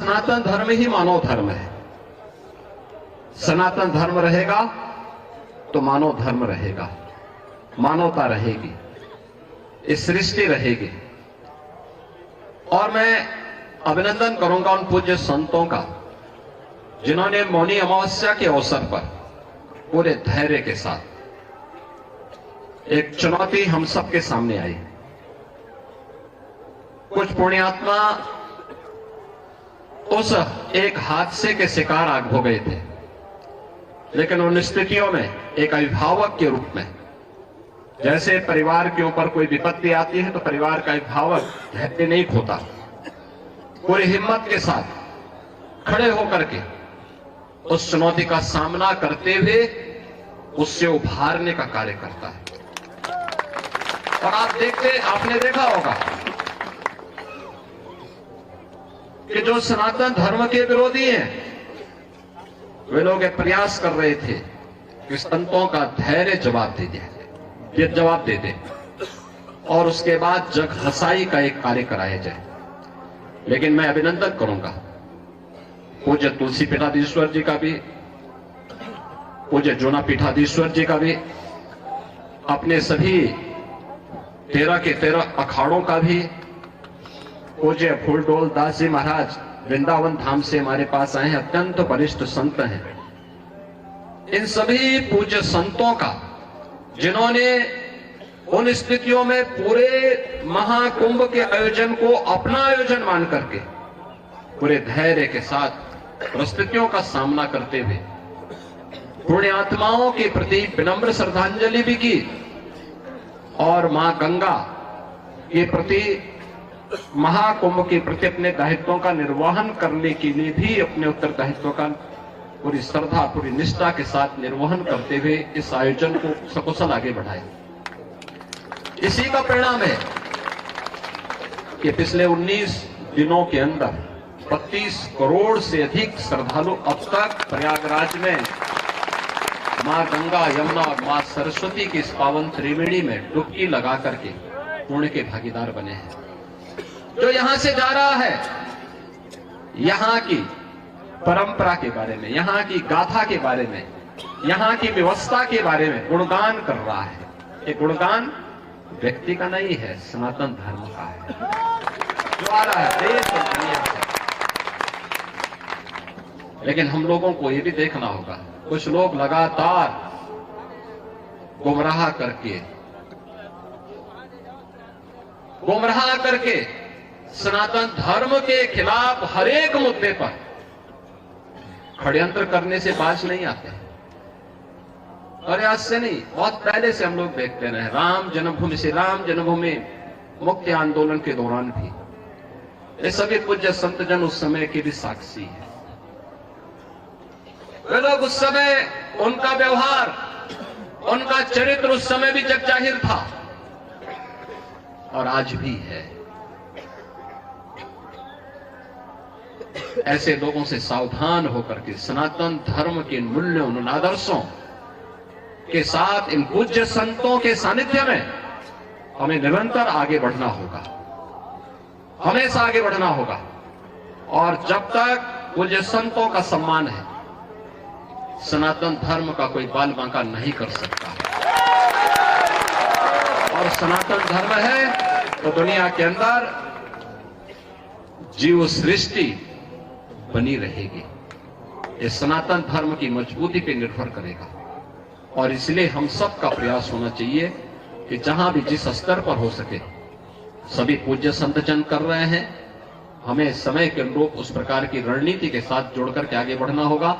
सनातन धर्म ही मानव धर्म है। सनातन धर्म रहेगा तो मानव धर्म रहेगा, मानवता रहेगी, इस सृष्टि रहेगी। और मैं अभिनंदन करूंगा उन पूज्य संतों का जिन्होंने मौनी अमावस्या के अवसर पर पूरे धैर्य के साथ, एक चुनौती हम सबके सामने आई। कुछ पुण्यात्मा उस एक हादसे के शिकार आग हो गए थे, लेकिन उन स्थितियों में एक अभिभावक के रूप में, जैसे परिवार के ऊपर कोई विपत्ति आती है तो परिवार का अभिभावक धैर्य नहीं खोता, पूरी हिम्मत के साथ खड़े होकर के उस चुनौती का सामना करते हुए उससे उभारने का कार्य करता है। और आपने देखा होगा कि जो सनातन धर्म के विरोधी हैं, वे लोग ये प्रयास कर रहे थे कि संतों का धैर्य जवाब दे दे और उसके बाद जग हसाई का एक कार्य कराया जाए। लेकिन मैं अभिनंदन करूंगा पूज्य तुलसी पीठाधीश्वर जी का भी, पूज्य जोना पीठाधीश्वर जी का भी, अपने सभी 13 के 13 अखाड़ों का भी, पूज्य फूलडोल दास जी महाराज वृंदावन धाम से हमारे पास आए हैं, अत्यंत वरिष्ठ संत हैं। इन सभी पूज्य संतों का जिन्होंने उन स्थितियों में पूरे महाकुंभ के आयोजन को अपना आयोजन मान करके पूरे धैर्य के साथ परिस्थितियों का सामना करते हुए पुण्यात्माओं के प्रति विनम्र श्रद्धांजलि भी की और मां गंगा के प्रति, महाकुंभ के प्रति अपने दायित्वों का निर्वहन करने के लिए भी अपने उत्तरदायित्व का पूरी श्रद्धा, पूरी निष्ठा के साथ निर्वहन करते हुए इस आयोजन को सकुशल आगे बढ़ाए। इसी का परिणाम है कि पिछले 19 दिनों के अंदर 32 करोड़ से अधिक श्रद्धालु अब तक प्रयागराज में मां गंगा, यमुना और मां सरस्वती की इस पावन त्रिवेणी में डुबकी लगा करके पुण्य के भागीदार बने हैं। जो यहां से जा रहा है, यहां की परंपरा के बारे में, यहां की गाथा के बारे में, यहां की व्यवस्था के बारे में गुणगान कर रहा है। ये गुणगान व्यक्ति का नहीं है, सनातन धर्म का है, जो आ रहा है देश और दुनिया से। लेकिन हम लोगों को ये भी देखना होगा, कुछ लोग लगातार गुमराह करके सनातन धर्म के खिलाफ हर एक मुद्दे पर षड्यंत्र करने से बाज नहीं आते। और आज से नहीं, बहुत पहले से हम लोग देखते रहे। राम जन्मभूमि मुक्ति आंदोलन के दौरान भी ये सभी पूज्य संत जन उस समय के भी साक्षी हैं। वे लोग उस समय, उनका व्यवहार, उनका चरित्र उस समय भी जग जाहिर था और आज भी है। ऐसे लोगों से सावधान होकर के सनातन धर्म के मूल्यों, उन आदर्शों के साथ इन पूज्य संतों के सानिध्य में हमें निरंतर आगे बढ़ना होगा, हमेशा आगे बढ़ना होगा। और जब तक पूज्य संतों का सम्मान है, सनातन धर्म का कोई बाल बांका नहीं कर सकता। और सनातन धर्म है तो दुनिया के अंदर जीव सृष्टि बनी रहेगी। ये सनातन धर्म की मजबूती पर निर्भर करेगा। और इसलिए हम सब का प्रयास होना चाहिए कि जहां भी जिस स्तर पर हो सके, सभी पूज्य संत जन कर रहे हैं, हमें समय के अनुरूप उस प्रकार की रणनीति के साथ जोड़कर के आगे बढ़ना होगा।